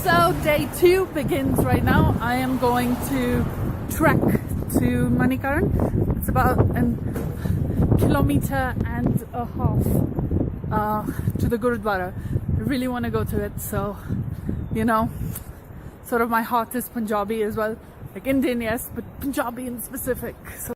So day 2 begins right now. I am going to trek to Manikaran. It's about a kilometer and a half to the Gurudwara. I really want to go to it, so you know, sort of my heart is Punjabi as well, like Indian, yes, but Punjabi in specific. So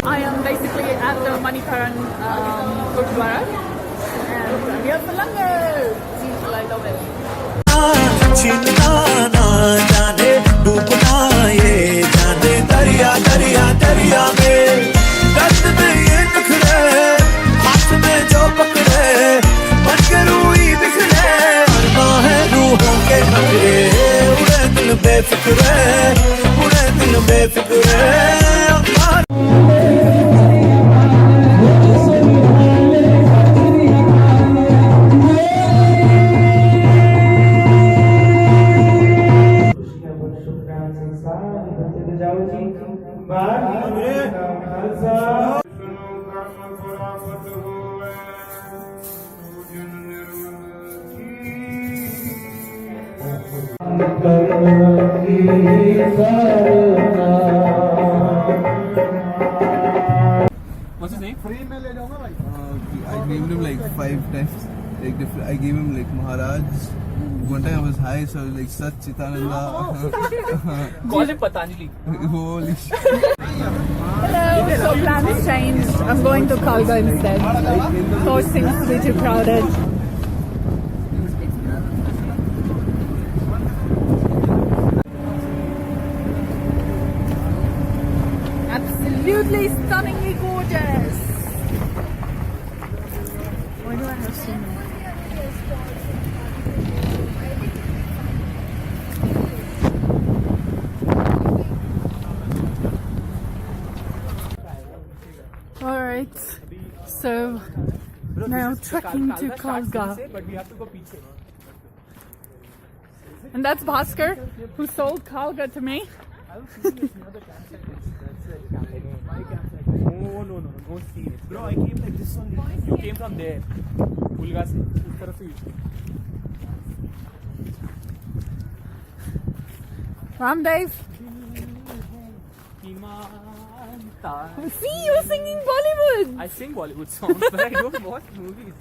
I am basically at the Manikaran Gurudwara and I'm here for langar. I love it. What's his name? I named him like 5 times. Like different. I gave him like Maharaj. One time I was high, so I was like Sat Chitananda. Call him Patanjali. Holy shit. Hello. So plan has changed. I'm going to Kalga instead. Course seems to be too crowded. Absolutely stunningly gorgeous. Why do I have so many? Alright, so now trekking to Kalga. And that's Bhaskar, who sold Kalga to me. No, don't see it. Bro, I came like this only. You came from there. Ulga se. Us taraf se. Ramdev. See, you're singing Bollywood. I sing Bollywood songs, but I don't watch movies.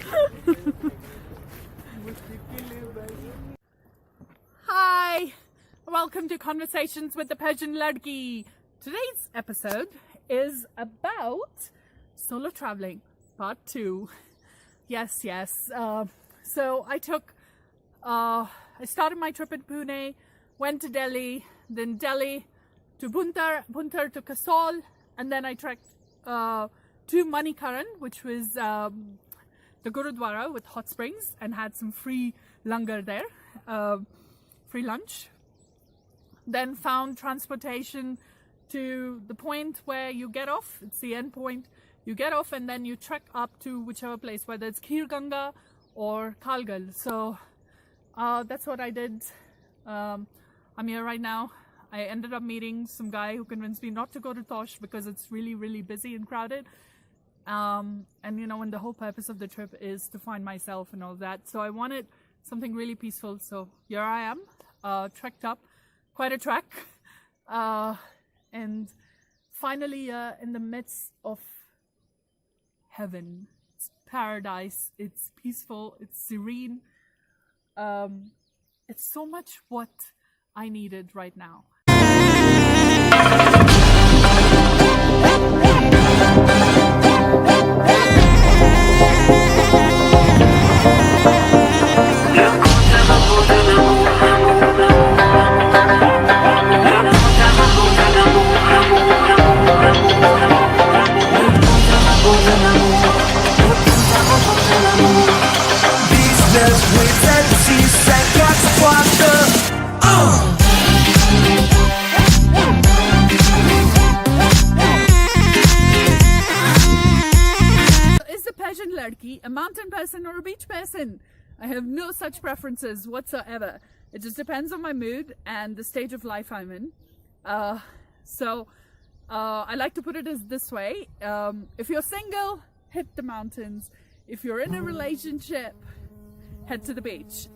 Hi, welcome to Conversations with the Persian Ladki. Today's episode is about solo traveling, part 2. Yes. So I started my trip in Pune, went to Delhi, then Delhi to Buntar to Kasol, and then I trekked to Manikaran, which was the Gurudwara with hot springs, and had some free langar there, free lunch. Then found transportation to the point where you get off. It's the end point. You get off and then you trek up to whichever place, whether it's Khir Ganga or Kalgal. So that's what I did. I'm here right now. I ended up meeting some guy who convinced me not to go to Tosh because it's really, really busy and crowded. And you know, and the whole purpose of the trip is to find myself and all that. So I wanted something really peaceful. So here I am, trekked up, quite a trek. And finally in the midst of heaven. It's paradise, it's peaceful, it's serene. It's so much what I needed right now. Ladki, a mountain person or a beach person. I have no such preferences whatsoever. It just depends on my mood and the stage of life I'm in. So I like to put it as this way. If you're single, hit the mountains. If you're in a relationship, head to the beach.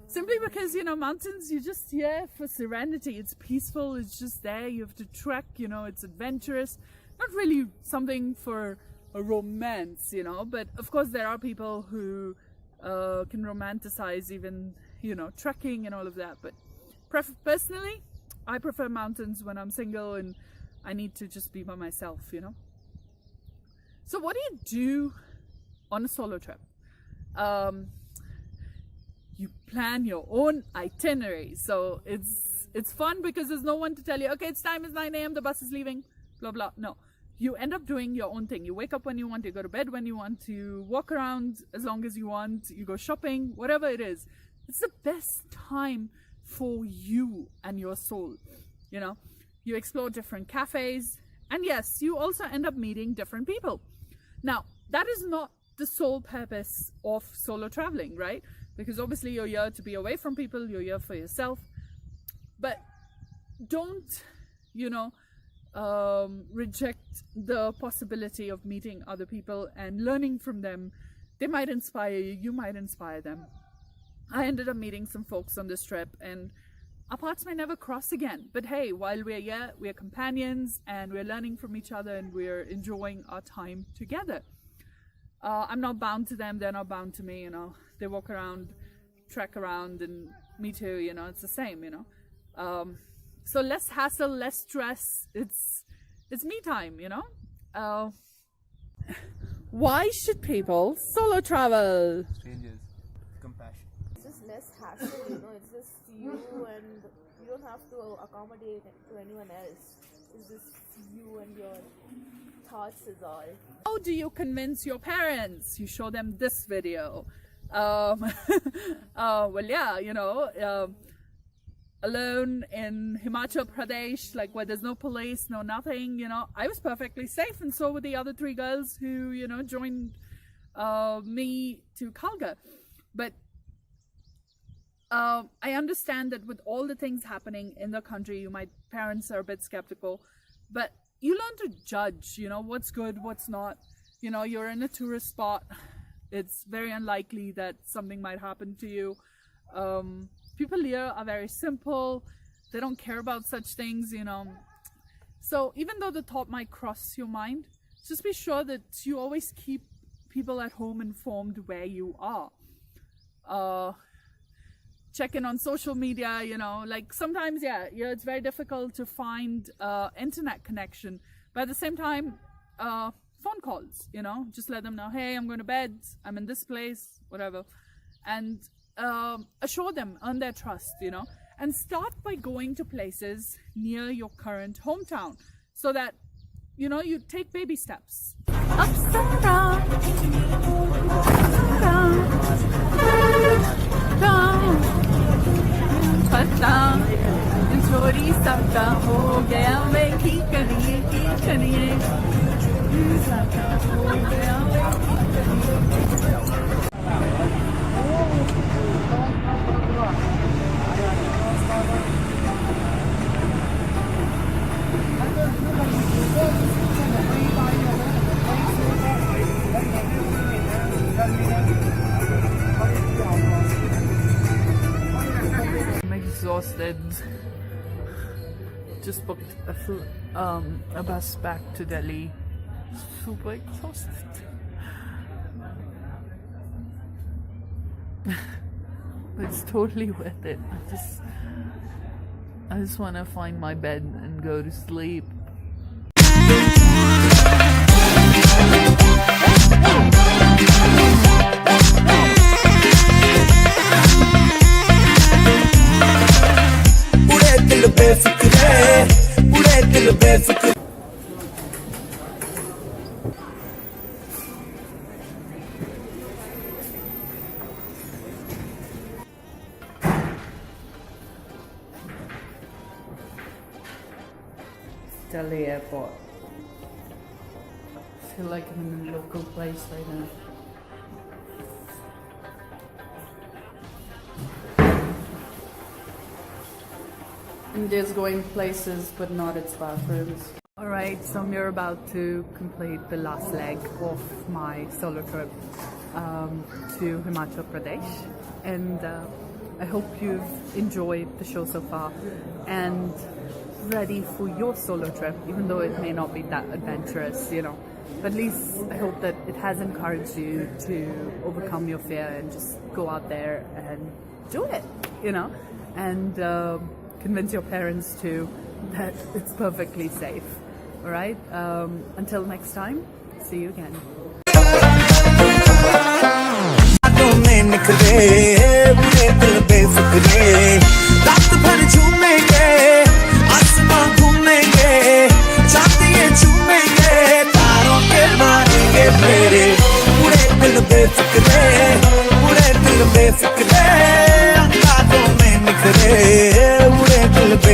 Simply because, mountains, you're just here for serenity. It's peaceful, it's just there. You have to trek, it's adventurous. Not really something for a romance, but of course there are people who can romanticize even, trekking and all of that. But personally, I prefer mountains when I'm single and I need to just be by myself, So what do you do on a solo trip? You plan your own itinerary. So it's fun because there's no one to tell you, okay, it's 9 a.m, the bus is leaving, blah, blah. No, you end up doing your own thing. You wake up when you want, you go to bed when you want, you walk around as long as you want, you go shopping, whatever it is. It's the best time for you and your soul. You explore different cafes, and yes, you also end up meeting different people. Now, that is not the sole purpose of solo traveling, right? Because obviously you're here to be away from people, you're here for yourself. But don't, reject the possibility of meeting other people and learning from them. They might inspire you, you might inspire them. I ended up meeting some folks on this trip, and our paths may never cross again. But hey, while we're here, we're companions and we're learning from each other and we're enjoying our time together. I'm not bound to them, they're not bound to me, They walk around, trek around, and me too, it's the same, So less hassle, less stress, it's me time, Why should people solo travel? Strangers, compassion. It's just less hassle, it's just you and you don't have to accommodate to anyone else. It's just you and your thoughts is all. How do you convince your parents? You show them this video. Alone in Himachal Pradesh, like where there's no police, no nothing, I was perfectly safe, and so were the other 3 girls who, joined me to Kalga. But I understand that with all the things happening in the country, my parents are a bit skeptical, but you learn to judge, what's good, what's not. You're in a tourist spot. It's very unlikely that something might happen to you. People here are very simple. They don't care about such things, So even though the thought might cross your mind, just be sure that you always keep people at home informed where you are. Check in on social media, like sometimes, it's very difficult to find internet connection. But at the same time, phone calls, just let them know, hey, I'm going to bed, I'm in this place, whatever. And assure them, earn their trust, and start by going to places near your current hometown so that, you take baby steps. Upside down, चोरी सबका हो गया मैं की करिए सबका हो गया मैं की exhausted. Just booked a bus back to Delhi. Super exhausted. It's totally worth it. I just want to find my bed and go to sleep. Delhi airport. I feel like I'm in a local place right now. India's going places, but not its bathrooms. Alright, so we're about to complete the last leg of my solo trip to Himachal Pradesh, and I hope you've enjoyed the show so far and ready for your solo trip, even though it may not be that adventurous, you know. But at least I hope that it has encouraged you to overcome your fear and just go out there and do it, you know, and convince your parents too that it's perfectly safe. All right, until next time, see you again.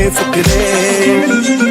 Befikre